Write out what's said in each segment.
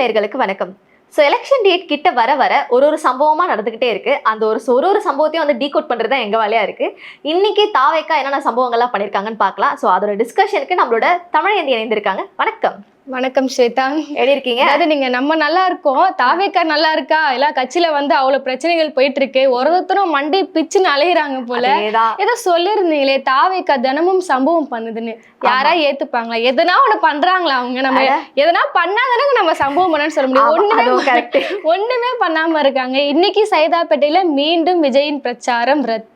நேயர்களுக்கு வணக்கம். So election date கிட்ட வர வர ஒரு சம்பவமா நடந்துகிட்டே இருக்கு. அந்த ஒரு சம்பவத்தையும் வந்து டீகோட் பண்றது தான் எங்க வேலையா இருக்கு. இன்னைக்கு தாவேக்கா என்னென்ன சம்பவங்கள்லாம் பண்ணிருக்காங்கன்னு பார்க்கலாம். ஸோ அதோட டிஸ்கஷனுக்கு நம்மளோட தமிழேந்தி இணைந்திருக்காங்க. வணக்கம். வணக்கம் ஸ்வேதா, எப்படி இருக்கீங்க? அதாவது நீங்க நம்ம நல்லா இருக்கோம், தாவேக்கா நல்லா இருக்கா, எல்லா கட்சியில வந்து அவ்வளவு பிரச்சனைகள் போயிட்டு இருக்கு, ஒருத்தரும் மண்டை பிச்சுன்னு அலையிறாங்க போல. ஏதோ சொல்லிருந்தீங்களே தாவேக்கா தினமும் சம்பவம் பண்ணுதுன்னு, யாரா ஏத்துப்பாங்களா? எதனா ஒண்ணு பண்றாங்களா அவங்க? நம்ம எதனா பண்ணாதானே நம்ம சம்பவம் பண்ணணும்னு சொல்ல முடியும். ஒண்ணுமே பண்ணாம இருக்காங்க. இன்னைக்கு சைதாப்பேட்டையில மீண்டும் விஜயின் பிரச்சாரம் ரத்து.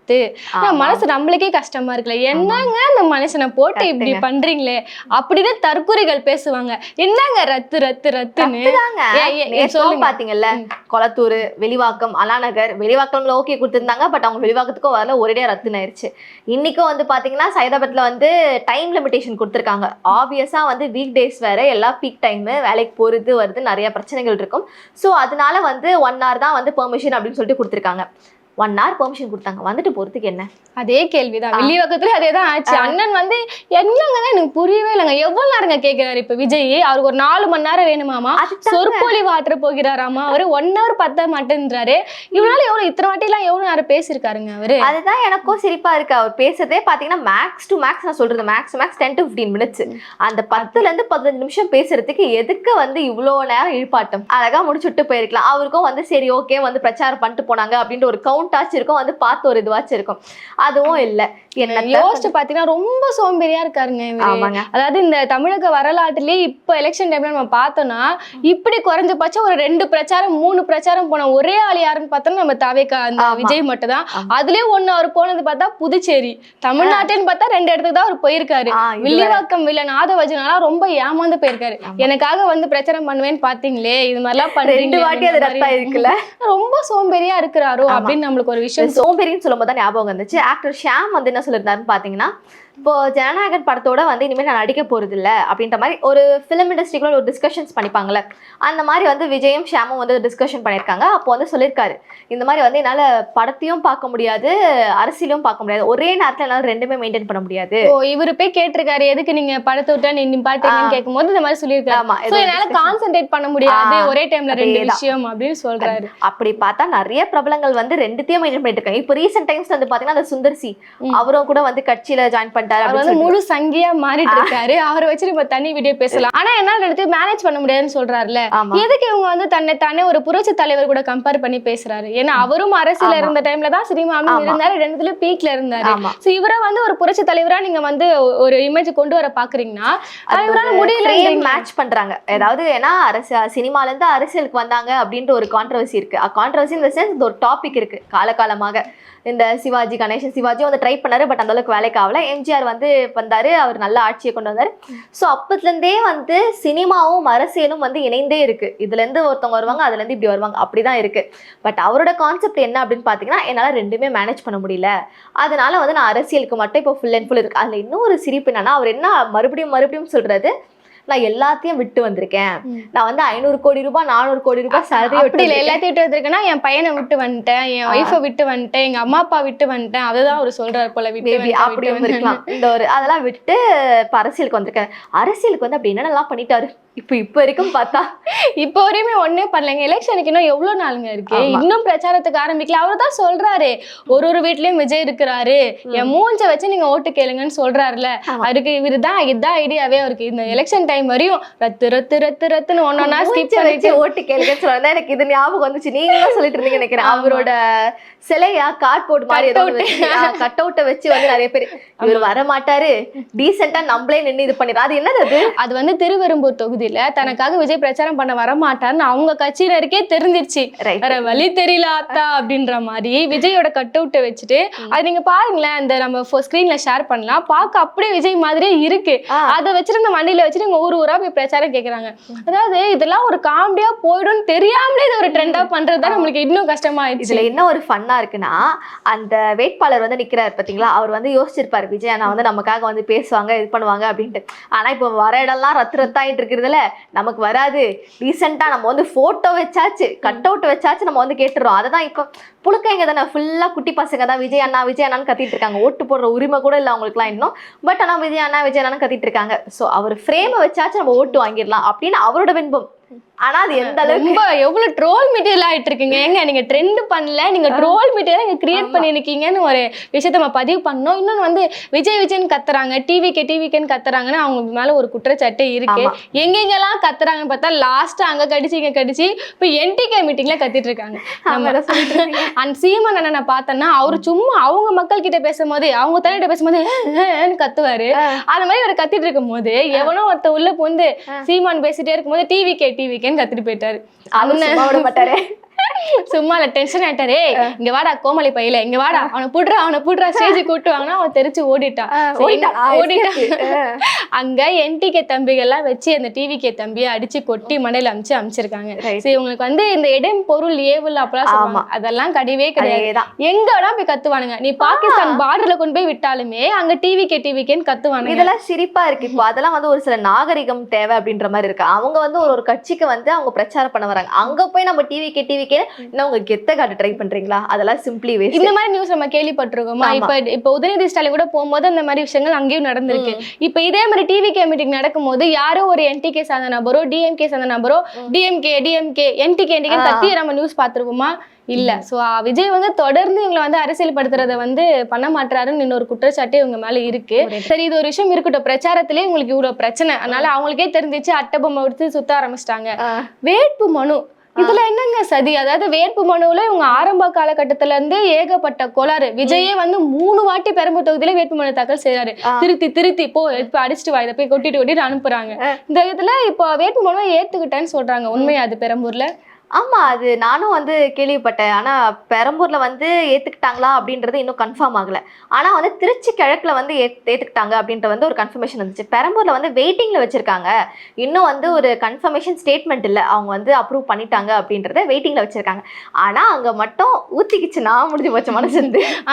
மனசு நம்மளுக்கே கஷ்டமா இருக்குல்ல, என்னங்க அந்த மனுஷனை போட்டு இப்படி பண்றீங்களே அப்படின்னு தற்குறிகள் பேசுவாங்க. என்னங்க ரத்து ரத்து ரத்துன்னு பாத்தீங்கல்ல, கொளத்தூர், வெளிவாக்கம், அண்ணாநகர், வெளிவாக்கம்ல ஓகே கொடுத்திருந்தாங்க. பட் அவங்க வெளிவாக்கத்துக்கும் வரல, ஒரேடியா ரத்துன்னு ஆயிடுச்சு. இன்னைக்கும் வந்து பாத்தீங்கன்னா சைதாபேட்ல வந்து டைம் லிமிடேஷன் கொடுத்துருக்காங்க. ஆப்வியஸா வந்து வீக் டேஸ் வேற, எல்லா பீக் டைம், வேலைக்கு போறது வருது, நிறைய பிரச்சனைகள் இருக்கும். ஸோ அதனால வந்து 1 hour தான் வந்து பெர்மிஷன் அப்படின்னு சொல்லிட்டு கொடுத்துருக்காங்க. 1 hour பெர்மிஷன் கொடுத்தாங்க, வந்துட்டு போறதுக்கு என்ன? அதே கேள்விதான் வெளிவக்கத்துல அதேதான் ஆச்சு. அண்ணன் வந்து என்னங்க எனக்கு புரியவே இல்லைங்க, எவ்வளவு நேரங்க கேட்கிறாரு இப்ப விஜய்? அவருக்கு ஒரு 4 மணி நேரம் வேணுமாமா, சொற்பொழிவு ஆற்ற போகிறாராமா, அவரு 1 hour பத்த மாட்டேன்றாரு. இவனால எவ்வளவு இத்தனை வாட்டி எல்லாம் எவ்வளவு நேரம் பேசிருக்காருங்க அவரு? அதுதான் எனக்கும் சிரிப்பா இருக்கு. அவர் பேசுறதே பாத்தீங்கன்னா மேக்ஸ் டு மேக்ஸ், நான் சொல்றது max to maths 10 to 15 minutes. அந்த 10ல இருந்து 15 நிமிஷம் பேசுறதுக்கு எதுக்கு வந்து இவ்வளவு நேரம் இழுப்பாட்டம்? அழகா முடிச்சுட்டு போயிருக்கலாம். அவருக்கும் வந்து சரி ஓகே வந்து பிரச்சாரம் பண்ணிட்டு போனாங்க அப்படின்ற ஒரு கவுண்ட் ஆச்சு இருக்கும், வந்து பார்த்து ஒரு இதுவாச்சு இருக்கும். அதுவும் இல்ல. என்ன யோசிச்சு பாத்தீங்கன்னா ரொம்ப சோம்பேறியா இருக்காருங்க. அதாவது இந்த தமிழக வரலாற்றிலேயே இப்ப எலெக்ஷன் டைம்ல நம்ம பார்த்தோம்னா இப்படி குறைஞ்சபட்சம் ஒரு 2 பிரச்சாரம் 3 பிரச்சாரம் போன ஒரே ஆள் யாருன்னு பார்த்தோம்னா நம்ம தாவேக்கா அந்த விஜய் மட்டும் தான். அதுலயே ஒண்ணு அவர் போனது பார்த்தா புதுச்சேரி, தமிழ்நாட்டுன்னு பார்த்தா 2 இடத்துக்கு தான் அவர் போயிருக்காரு. வில்லிவாக்கம் வில்லன் ஆதவஜனால ரொம்ப ஏமாந்து போயிருக்காரு. எனக்காக வந்து பிரச்சாரம் பண்ணுவேன்னு பாத்தீங்களே, இது மாதிரிலாம் இருக்குல்ல, ரொம்ப சோம்பேறியா இருக்கிறாரோ அப்படின்னு நம்மளுக்கு ஒரு விஷயம். சோம்பேறின்னு சொல்லும் போது தான் ஞாபகம் வந்துச்சு. ஆக்டர் ஷியாம் வந்து என்ன சொல்லியிருந்தாருன்னு பாத்தீங்கன்னா, இப்போ ஜனநாயகன் படத்தோட வந்து இனிமேல் நான் நடிக்க போறது இல்லை அப்படின்ற மாதிரி ஒரு ஃபிலிம் இண்டஸ்ட்ரிக்குள்ள ஒரு டிஸ்கஷன்ஸ் பண்ணிப்பாங்கல்ல, அந்த மாதிரி வந்து விஜயும் ஷியாமும் வந்து டிஸ்கஷன் பண்ணியிருக்காங்க. அப்போ வந்து சொல்லியிருக்காரு, இந்த மாதிரி வந்து என்னால் படத்தையும் பார்க்க முடியாது, அரசியலும் பார்க்க முடியாது, ஒரே நேரத்தில் என்னால் ரெண்டுமே மெயின்டைன் பண்ண முடியாது. ஓ, இவரு போய் கேட்டிருக்காரு எதுக்கு நீங்க படத்தை விட்டா நீ பாட்டீங்கன்னு கேட்கும்போது இந்த மாதிரி சொல்லியிருக்காரு, என்னால கான்சென்ட்ரேட் பண்ண முடியாது ஒரே டைம்ல 2 விஷயம் அப்படின்னு சொல்றாரு. அப்படி பார்த்தா நிறைய பிரபலங்கள் வந்து 2த்தையும் மெயின்டைன் பண்ணிட்டு இருக்காங்க. இப்போ ரீசெண்ட் டைம்ஸ் வந்து பாத்தீங்கன்னா அந்த சுந்தர்சி அவரும் கூட வந்து கட்சியில ஜாயின் பண்ணிட்டாரு. அவர் வந்து முழு சங்கியா மாறிட்டு இருக்காரு. அவரை வச்சு நம்ம தனி வீடியோ பேசலாம். ஆனா என்னால எடுத்து மேனேஜ் பண்ண முடியாதுன்னு சொல்றாருல, எதுக்கு இவங்க வந்து தன்னை ஒரு புரட்சி தலைவர் கூட கம்பேர் பண்ணி பேசுறாரு? ஏன்னா அவரும் அரசியல இருந்த டைம்ல தான் சினிமாவும் இருந்தாரு, 2த்துல பீக்ல இருந்தாரு. சோ இவரை வந்து ஒரு புரட்சி தலைவரா நீங்க வந்து ஒரு இமேஜ் கொண்டு வர பாக்குறீங்கன்னா இவரால முடியல, மேட்ச் பண்றாங்க. ஏதாவது ஏன்னா சினிமால இருந்து அரசியலுக்கு வந்தாங்க அப்படின்ற ஒரு கான்ட்ரவர்சி இருக்கு. கான்ட்ரவர்சி இந்த சென்ஸ் ஒரு டாபிக் இருக்கு காலகாலமாக. இந்த சிவாஜி கணேசன் சிவாஜி வந்து ட்ரை பண்ணாரு, பட் அந்த அளவுக்கு வேலைக்கு ஆகல. எம்ஜிஆர் வந்து வந்தாரு, அவர் நல்ல ஆட்சியை கொண்டு வந்தாரு. ஸோ அப்பத்துல இருந்தே வந்து சினிமாவும் அரசியலும் வந்து இணைந்தே இருக்கு. இதுல இருந்து ஒருத்தவங்க வருவாங்க, அதுல இருந்து இப்படி வருவாங்க, அப்படிதான் இருக்கு. பட் அவரோட கான்செப்ட் என்ன அப்படின்னு பாத்தீங்கன்னா, என்னால 2மே மேனேஜ் பண்ண முடியல, அதனால வந்து நான் அரசியலுக்கு மட்டும் இப்போ ஃபுல் அண்ட் ஃபுல் இருக்கு. அதுல இன்னும் ஒரு சிரிப்பு என்னன்னா, அவர் என்ன மறுபடியும் சொல்றது, நான் எல்லாத்தையும் விட்டு வந்திருக்கேன், நான் வந்து 500 கோடி ரூபாய் 400 கோடி ரூபாய் சேலரி விட்டு எல்லாத்தையும் விட்டு வந்திருக்கேன்னா என் பையனை விட்டு வந்துட்டேன், என் ஒய்ஃபை விட்டு வந்துட்டேன், எங்க அம்மா அப்பா விட்டு வந்துட்டேன், அதுதான் அவர் சொல்றாரு போல. விட்டு அப்படி இருக்கலாம். இந்த ஒரு அதெல்லாம் விட்டு இப்ப அரசியலுக்கு வந்திருக்காரு. அரசியலுக்கு வந்து அப்படி என்னென்னலாம் பண்ணிட்டாரு இப்ப வரைக்கும் பார்த்தா? இப்போ வரையுமே ஒண்ணே பண்ணலைங்க. எலெக்ஷனுக்கு இன்னும் எவ்வளவு நாளுங்க இருக்கு, இன்னும் பிரச்சாரத்துக்கு ஆரம்பிக்கல. அவர் தான் சொல்றாரு ஒரு வீட்லயும் விஜய் இருக்கிறாரு, என் மூஞ்ச வச்சு நீங்க ஓட்டு கேளுங்கன்னு சொல்றாருல. அதுக்கு இவருதான் இதான் ஐடியாவே இருக்கு. இந்த எலெக்ஷன் டைம் வரையும் ரத்து ரத்து ரத்து ரத்துன்னு ஒன்னொன்னா ஸ்கிப் பண்ணிட்டு ஓட்டு கேளுங்கன்னு சொல்றதா எனக்கு இது ஞாபகம் வந்துச்சு. நீங்க சொல்லிட்டு இருந்தீங்க நினைக்கிறேன். அவரோட சிலையா கார்ட்போர்ட் மாதிரி கட் அவுட்டை வச்சு வந்து நிறைய பேர் இவர் வர மாட்டாரு, டீசெண்டா நம்மளே நின்று இது பண்ணிடுறோம். அது என்னது? அது வந்து திருவெரும்பூர் தொகுதியில தனக்காக விஜய் பிரச்சாரம் பண்ண வர மாட்டாருன்னு அவங்க கட்சியினருக்கே தெரிஞ்சிருச்சு. வேற வழி தெரியல ஆத்தா அப்படின்ற மாதிரி விஜயோட கட் அவுட்டை வச்சுட்டு, அது நீங்க பாருங்களேன், அந்த நம்ம ஸ்கிரீன்ல ஷேர் பண்ணலாம், பார்க்க அப்படியே விஜய் மாதிரியே இருக்கு. அதை வச்சுட்டு அந்த வண்டியில வச்சுட்டு இங்க ஊரா போய் பிரச்சாரம் கேட்கறாங்க. அதாவது இதெல்லாம் ஒரு காமெடியா போயிடும் தெரியாமலே இது ஒரு ட்ரெண்டா பண்றதுதான் நம்மளுக்கு இன்னும் கஷ்டமா ஆயிடுச்சு. இதுல என்ன ஒரு ஃபன்னா இருக்குன்னா, அந்த வேட்பாளர் வந்து நிக்கிறாரு பாத்தீங்களா, அவர் வந்து யோசிச்சிருப்பாரு விஜய் அண்ணா வந்து நமக்காக வந்து பேசுவாங்க இது பண்ணுவாங்க அப்படின்ட்டு. ஆனா இப்போ வர இடம்லாம் ரத்தாயிட்டு இருக்கிறதுல நமக்கு வராது, ரீசெண்டா நம்ம வந்து போட்டோ வச்சாச்சு கட் அவுட் வச்சாச்சு நம்ம வந்து கேட்டுறோம். அததான் இப்போ புழுக்கைங்க தானே, ஃபுல்லா குட்டி பசங்க தான் விஜய் அண்ணான்னு கத்திட்டு இருக்காங்க. ஓட்டு போடுற உரிமை கூட இல்லை அவங்களுக்குலாம் இன்னும். பட் ஆனா விஜய் அண்ணான்னு கத்திட்டு இருக்காங்க. ஸோ அவர் ஃப்ரேமை வச்சாச்சு நம்ம ஓட்டு வாங்கிடலாம் அப்படின்னு அவரோட விருப்பம். ஆனா அது எந்த அளவுக்கு ரொம்ப எவ்வளவு ட்ரோல் மெட்டீரியல் ஆயிட்டு இருக்கீங்க. ஏங்க நீங்க ட்ரெண்ட் பண்ணல, நீங்க ட்ரோல் மெட்டீரியல் நீங்க கிரியேட் பண்ணிருக்கீங்கன்னு ஒரு விஷயத்த நம்ம பதிவு பண்ணோம். இன்னொன்னு வந்து விஜய்னு கத்துறாங்க, டிவிக்கேன்னு கத்துறாங்கன்னு அவங்க மேல ஒரு குற்றச்சாட்டு இருக்கு. எங்கெங்கெல்லாம் கத்துறாங்கன்னு பார்த்தா லாஸ்ட் அங்க கடிச்சு இங்க கடிச்சு இப்ப என்டிகே மீட்டிங்ல கத்திட்டு இருக்காங்க. அந்த சீமான் அண்ணனை பார்த்தோன்னா அவரு சும்மா அவங்க மக்கள் கிட்ட பேசும்போது அவங்க தனியிட்ட பேசும்போது கத்துவாரு. அந்த மாதிரி ஒரு கத்திட்டு இருக்கும் போது எவனோ ஒருத்த உள்ள புந்து சீமான் பேசிட்டே இருக்கும்போது டிவிக்கேன்னு கத்திட்டு போயிட்டாரு. சும்மா டென்ஷன் ஆயிட்டாரு. இங்க வாடா கோமலி பையில, இங்க வாடா, அவனை புடுறா ஸ்டேஜ் கூட்டு வாங்கினா அவன் தெரிச்சு ஓடிட்டான். அங்க என்டிகே தம்பிகள் எல்லாம் வச்சு அந்த டிவிகே தம்பியை அடிச்சு கொட்டி மண்டையில அமைச்சிருக்காங்க. சரி, உங்களுக்கு வந்து இந்த இடம் பொருள் ஏவல் அப்பெல்லாம் சொல்லுவாங்க, அதெல்லாம் கிடையவே கிடையாது. எங்க வேணா போய் கத்துவானுங்க. நீ பாகிஸ்தான் பார்டர்ல கொண்டு போய் விட்டாலுமே அங்க டிவிகேன்னு கத்துவானுங்க. இதெல்லாம் சிரிப்பா இருக்கு. இப்போ அதெல்லாம் வந்து ஒரு சில நாகரிகம் தேவை அப்படின்ற மாதிரி இருக்கு. அவங்க வந்து ஒரு கட்சிக்கு வந்து அவங்க பிரச்சாரம் பண்ண வராங்க. அங்க போய் நம்ம டிவிகே உங்க கெத்த காட்ட ட்ரை பண்றீங்களா? அதெல்லாம் சிம்பிளி வேஸ்ட். இந்த மாதிரி நியூஸ் நம்ம கேள்விப்பட்டிருக்கோமா? இப்ப உதயநிதி ஸ்டாலின் கூட போகும்போது அந்த மாதிரி விஷயங்கள் அங்கேயும் நடந்திருக்கு. இப்ப இதே மாதிரி டிவிகே மீட்டிங் நடக்கும்போது யாரோ ஒரு என்டிகே சார்ந்த நபரோ டிஎம்கே சார்ந்த நபரோ டிஎம்கே என்டிகே கத்தி நம்ம நியூஸ் பார்த்திருப்போமா? இல்ல. சோ விஜய் வந்து தொடர்ந்து இவங்களை வந்து அரசியல் படுத்துறத வந்து பண்ண மாட்டாருன்னு இன்னொரு குற்றச்சாட்டு இவங்க மேல இருக்கு. சரி, இது ஒரு விஷயம் இருக்கட்டும். பிரச்சாரத்திலேயே உங்களுக்கு இவ்வளவு பிரச்சனை, அதனால அவங்களுக்கே தெரிஞ்சிச்சு, அட்டபொம்மை எடுத்து சுத்த ஆரம்பிச்சிட்டாங்க. வேட்பு மனு இதுல என்னங்க சதி? அதாவது வேட்பு மனுவுல இவங்க ஆரம்ப காலகட்டத்துல இருந்து ஏகப்பட்ட கோளாறு. விஜயே வந்து 3 வாட்டி பெரம்பூர் தொகுதியில வேட்பு மனு தாக்கல் செய்யறாரு. திருத்தி போ, இப்ப அடிச்சுட்டு வா, இதை போய் கொட்டிட்டு அனுப்புறாங்க. இந்த இதுல இப்போ வேட்பு மனுவை ஏத்துக்கிட்டேன்னு சொல்றாங்க. உண்மையா அது பெரம்பூர்ல? ஆமா, அது நானும் வந்து கேள்விப்பட்டேன். ஆனா பெரம்பூர்ல வந்து ஏத்துக்கிட்டாங்களா அப்படின்றது இன்னும் கன்ஃபார்ம் ஆகல. ஆனா வந்து திருச்சி கிழக்குல வந்து ஏத்துக்கிட்டாங்க அப்படின்ற வந்து ஒரு கன்ஃபர்மேஷன் வந்துச்சு. பெரம்பூர்ல வந்து வெயிட்டிங்ல வச்சிருக்காங்க. இன்னும் வந்து ஒரு கன்ஃபர்மேஷன் ஸ்டேட்மெண்ட் இல்ல, அவங்க வந்து அப்ரூவ் பண்ணிட்டாங்க அப்படின்றத வெயிட்டிங்ல வச்சிருக்காங்க. ஆனா அங்க மட்டும் ஊத்திக்கிச்சுன்னா முடிஞ்சு போச்சு மனசு.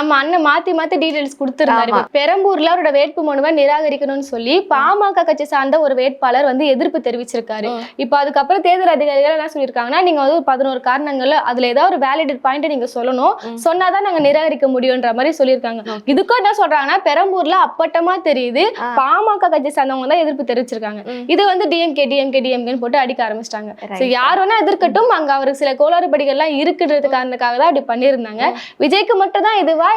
ஆமா, அண்ணன் மாத்தி டீடைல்ஸ் கொடுத்துருந்தாரு. பெரம்பூர்ல அவரோட வேட்பு மனுவை நிராகரிக்கணும்னு சொல்லி பாமக கட்சி சார்ந்த ஒரு வேட்பாளர் வந்து எதிர்ப்பு தெரிவிச்சிருக்காரு. இப்ப அதுக்கப்புறம் தேர்தல் அதிகாரிகள் என்ன சொல்லியிருக்காங்கன்னா, நீங்க 11 காரணங்கள் அதுல ஏதாவது ஒரு வேலிடேட் பாயிண்ட் நீங்க சொல்லணும், சொன்னாதான் நாங்க நிராகரிக்க முடியும்ன்ற மாதிரி சொல்லியிருக்காங்க. இதுக்கும் என்ன சொல்றாங்கன்னா, பெரம்பூர்ல அப்பட்டமா தெரியுது பாமக கட்சி சார்ந்தவங்க தான் எதிர்ப்பு தெரிவிச்சிருக்காங்க. இது வந்து டிஎம்கே போட்டு அடிக்க ஆரம்பிச்சிட்டாங்க. யார் வேணா எதிர்க்கட்டும், அங்க அவருக்கு சில கோளாறுபடிகள் எல்லாம் இருக்குன்றது காரணத்துக்காக தான் அப்படி பண்ணிருந்தாங்க. விஜய்க்கு மட்டும் தான் இதுவா?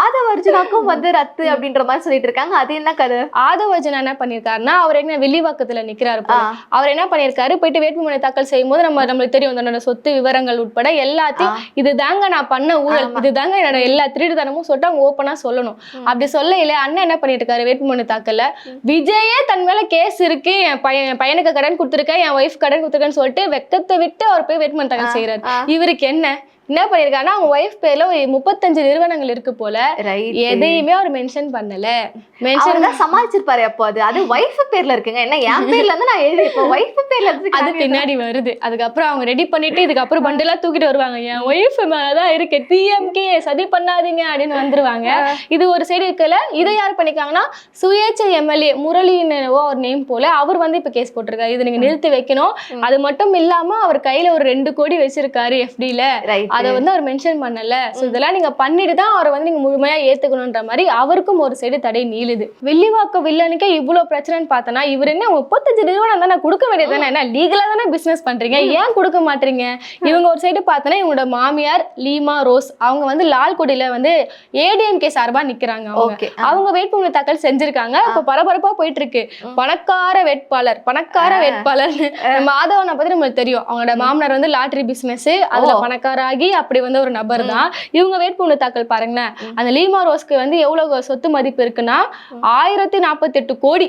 ஆதவ அர்ஜுனாக்கும் வந்து ரத்து அப்படின்ற மாதிரி சொல்லிட்டு இருக்காங்க. அது என்ன கதை? ஆதவ அர்ஜுனா என்ன பண்ணிருக்காருன்னா, அவர் என்ன வில்லிவாக்கத்துல நிக்கிறாரு. அவர் என்ன பண்ணிருக்காரு, போயிட்டு வேட்புமனு தாக்கல் செய்யும் போது நம்மளுக்கு தெரியும் தன்னோட சொத்து விவரங்கள் உட்பட எல்லாத்தையும், இதுதாங்க நான் பண்ண ஊழல், இதுதாங்க என்னோட எல்லா திருடுதனமும் சொல்லிட்டு அவங்க ஓப்பனா சொல்லணும். அப்படி சொல்ல இல்ல, அண்ணன் என்ன பண்ணிட்டு இருக்காரு, வேட்புமனு தாக்கல விஜயே தன் மேல கேஸ் இருக்கு, என் பையனுக்கு கடன் கொடுத்துருக்கேன், என் ஒய்ஃப் கடன் கொடுத்துருக்கேன்னு சொல்லிட்டு வெக்கத்தை விட்டு அவர் போய் வேட்புமனு தாக்கல் செய்யறாரு. இவருக்கு என்ன பண்ணிருக்காருன்னா, அவங்க ஒய்ஃப் பேர்ல 35 நிறுவனங்கள் இருக்கு போல, எதையுமே அவர் மென்ஷன் பண்ணல. சமாளிச்சிருப்பாரு. அப்போ அது ஒய்ஃப் பேர்ல இருக்குங்க, என்ன என் பேர்ல இருந்து நான் எழுதிருப்பேன், ஒய்ஃப் பேர்ல இருந்து அது பின்னாடி வருது. அதுக்கப்புறம் அவங்க ரெடி பண்ணிட்டு இதுக்கப்புறம் பண்டலா தூக்கிட்டு வருவாங்க, என் ஒய்ஃப் மேலதான் இருக்கு, டிஎம்கே சதி பண்ணாதீங்க அப்படின்னு வந்துருவாங்க. இது ஒரு சைடு இருக்கல. இதை யார் பண்ணிக்காங்கன்னா, சுயேட்சை எம்எல்ஏ முரளின்னு ஒரு நேம் போல அவர் வந்து இப்ப கேஸ் போட்டிருக்காரு. இது நீங்க நிறுத்தி வைக்கணும். அது மட்டும் இல்லாம அவர் கையில ஒரு 2 கோடி வச்சிருக்காரு எஃப்டில, அதை வந்து அவர் மென்ஷன் பண்ணல. சோ இதெல்லாம் நீங்க பண்ணிட்டு தான் அவரை வந்து நீங்க முழுமையா ஏத்துக்கணும்ன்ற மாதிரி அவருக்கும் ஒரு சைடு தடை நீளுது. வில்லிவாக்க வில்லனுக்கே இவ்வளவு பிரச்சனைன்னு பார்த்தனா, இவர் என்ன 35 நிறுவனம் தானே கொடுக்க வேண்டியது தானே, என்ன லீகலா தானே பிசினஸ் பண்றீங்க, ஏன் கொடுக்க மாட்டீங்க? இவங்க ஒரு சைடு பார்த்தனா, இவங்களோட மாமியார் லீமா ரோஸ் அவங்க வந்து லால்குடியில வந்து ஏடிஎம்கே சார்பா நிக்கிறாங்க. அவங்க வேட்புமனு தாக்கல் செஞ்சிருக்காங்க. இப்ப பரபரப்பா போயிட்டு இருக்கு. பணக்கார வேட்பாளர் மாதவனை பத்தி நம்மளுக்கு தெரியும். அவங்களோட மாமனார் வந்து லாட்டரி பிசினஸ், அதுல பணக்காராகி அப்படி வந்து ஒரு நபர் தான். இவங்க வேட்புமனு தாக்கல் பாருங்களேன். அந்த லீமா ரோஸ்க்கு வந்து எவ்வளவு சொத்து மதிப்பு இருக்குன்னா 1048 கோடி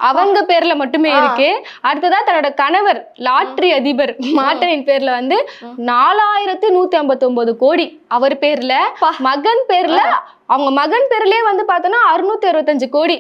அவங்க பேர்ல மட்டுமே இருக்கு. அடுத்ததா தன்னோட கணவர் லாட்டரி அதிபர் மாட்டனின் பேர்ல வந்து 4159 கோடி அவர் பேர்ல, மகன் பேர்ல, அவங்க மகன் பேர்லயே வந்து பார்த்தோன்னா 665 கோடி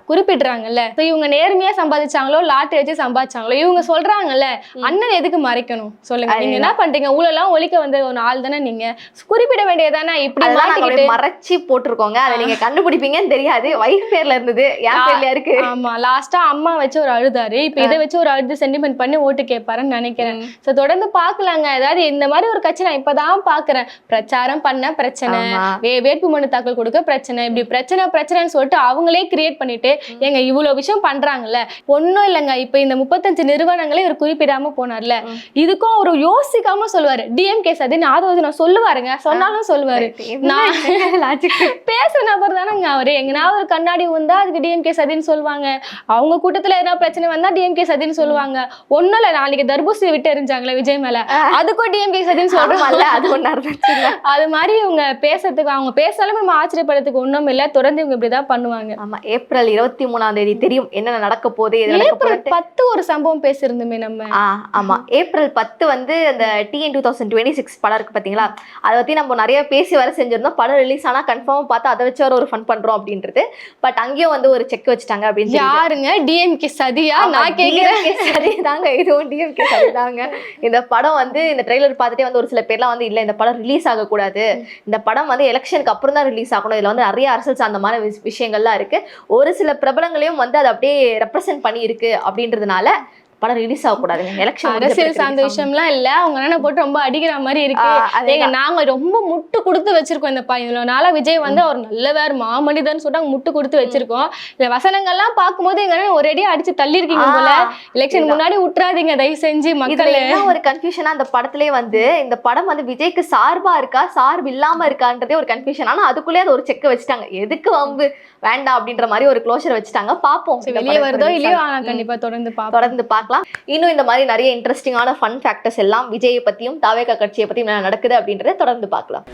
குறிப்பிடுறாங்கல்ல. இவங்க நேர்மையா சம்பாதிச்சாங்களோ லாட்டரி வச்சு சம்பாதிச்சாங்களோ, இவங்க சொல்றாங்கல்ல, அண்ணன் எதுக்கு மறைக்கணும் சொல்லுங்க? நீங்க என்ன பண்றீங்க? ஊழலாம் ஒழிக்க வந்த ஒரு ஆள் தானே, நீங்க குறிப்பிட வேண்டியதானே. இப்படி மாட்டிக்கிட்டு மறைச்சி போட்டிருக்கோங்க, அதை நீங்க கண்டுபிடிப்பீங்கன்னு தெரியாது. வைஃப் பேர்ல இருந்தது, என் பேர்ல இருக்கு. ஆமா, லாஸ்டா அம்மா வச்சு ஒரு அழுதாரு, இப்ப இதை வச்சு ஒரு அழுது சென்டிமெண்ட் பண்ணி ஓட்டு கேட்பாருன்னு நினைக்கிறேன். சோ தொடர்ந்து பாக்கலாங்க. அதாவது இந்த மாதிரி ஒரு கட்சி நான் இப்பதான் பாக்குறேன். பிரச்சாரம் பண்ண பிரச்சனை, வேட்புமனு தாக்கல் கொடுக்க பிரச்சனை, இப்படி பிரச்சனைன்னு சொல்லிட்டு அவங்களே கிரியேட் கிரியேட் பண்ணிட்டு எங்க இவ்வளவு விஷயம் பண்றாங்கல்ல, ஒன்னும் இல்லைங்க. இப்ப இந்த 35 நிறுவனங்களே இவர் குறிப்பிடாம போனார்ல, இதுக்கும் அவர் யோசிக்காம சொல்லுவாரு. டிஎம்கே சதின்னு ஆதரவு நான் சொல்லுவாருங்க, சொன்னாலும் சொல்லுவாரு. நான் பேசுற நபர் தானேங்க அவரு. எங்கனாவது ஒரு கண்ணாடி வந்தா அதுக்கு டிஎம்கே சதின்னு சொல்லுவாங்க. அவங்க கூட்டத்துல எதனா பிரச்சனை வந்தா டிஎம்கே சதின்னு சொல்லுவாங்க. ஒண்ணும் இல்ல, நாளைக்கு தர்பூசணி விட்டு எரிஞ்சாங்களே விஜய் மேல, அதுக்கும் டிஎம்கே சதின்னு சொல்றாங்கல்ல, அது ஒண்ணு நடந்துச்சுங்க. அது மாதிரி இவங்க பேசுறதுக்கு, அவங்க பேசாலும் நம்ம ஆச்சரியப்படுறதுக்கு ஒண்ணும் இல்ல. தொடர்ந்து இவங்க இப்படிதான் பண்ணுவாங்க. ஆமா, ஏப்ரல் 23 தெரியும் என்ன நடக்க போகுது. ஏப்ரல் 10 ஒரு சம்பவம் பேசியிருந்தோமே நம்ம. ஆமா, ஏப்ரல் 10 வந்து அந்த TN 2026 படம் இருக்கு பாத்தீங்களா, அதை பத்தி நம்ம நிறைய பேசி வர செஞ்சிருந்தோம். படம் ரிலீஸ் ஆனா கன்ஃபார்ம் பார்த்து அதை வச்சு ஒரு ஃபன் பண்றோம் அப்படின்றது. பட் அங்கேயும் வந்து ஒரு செக் வச்சுட்டாங்க அப்படின்னு. யாருங்க டிஎம்கே சதியா? நான் கேக்குறேன். சரிதாங்க, இதுவும் டிஎம்கே சரிதாங்க. இந்த படம் வந்து இந்த ட்ரெய்லர் பார்த்துட்டே வந்து ஒரு சில பேர்லாம் வந்து இல்ல இந்த படம் ரிலீஸ் ஆகக்கூடாது, இந்த படம் வந்து எலெக்ஷனுக்கு அப்புறம் தான் ரிலீஸ் ஆகணும், இதுல வந்து நிறைய அரசியல் சார்ந்த மாதிரி விஷயங்கள்லாம் இருக்கு, ஒரு சில பிரபலங்களையும் வந்து அதை அப்படியே ரெப்ரசென்ட் பண்ணி இருக்கு அப்படின்றதுனால படம் ரிலீஸ் ஆகக்கூடாதுங்க. எலெக்ஷன் அரசியல் சார்ந்த விஷயம்லாம் இல்ல, அவங்க என்ன போட்டு ரொம்ப அடிக்கிற மாதிரி இருக்கு. ஏங்க நாங்க ரொம்ப முட்டு கொடுத்து வச்சிருக்கோம் இந்த இவ்வளவு நாளா விஜய் வந்து அவர் நல்லவர் மாமனிதன் சொல்லிட்டு முட்டு கொடுத்து வச்சிருக்கோம். இந்த வசனங்கள்லாம் பார்க்கும்போது எங்க ஒரேடியா அடிச்சு தள்ளி இருக்கீங்க போல. எலெக்ஷன் முன்னாடி விட்டுறாதீங்க தயவு செஞ்சு. மக்கள் என்ன ஒரு கன்ஃபியூஷனா அந்த படத்திலே வந்து இந்த படம் வந்து விஜய்க்கு சார்பா இருக்கா சார்பு இல்லாம இருக்கான்றதே ஒரு கன்ஃபியூஷன். ஆனா அதுக்குள்ளே அது ஒரு செக் வச்சுட்டாங்க, எதுக்கு வம்பு வேண்டாம் அப்படின்ற மாதிரி ஒரு க்ளோஷர் வச்சுட்டாங்க. பாப்போம் வெளியே வருதோ இல்லையோ, கண்டிப்பா தொடர்ந்து பார்க்கலாம். இன்னும் இந்த மாதிரி நிறைய இன்ட்ரெஸ்டிங்கான ஃபன் ஃபேக்டர்ஸ் எல்லாம் விஜயை பத்தியும் தாவேகா கட்சியை பத்தியும் என்ன நடக்குது அப்படின்றத தொடர்ந்து பார்க்கலாம்.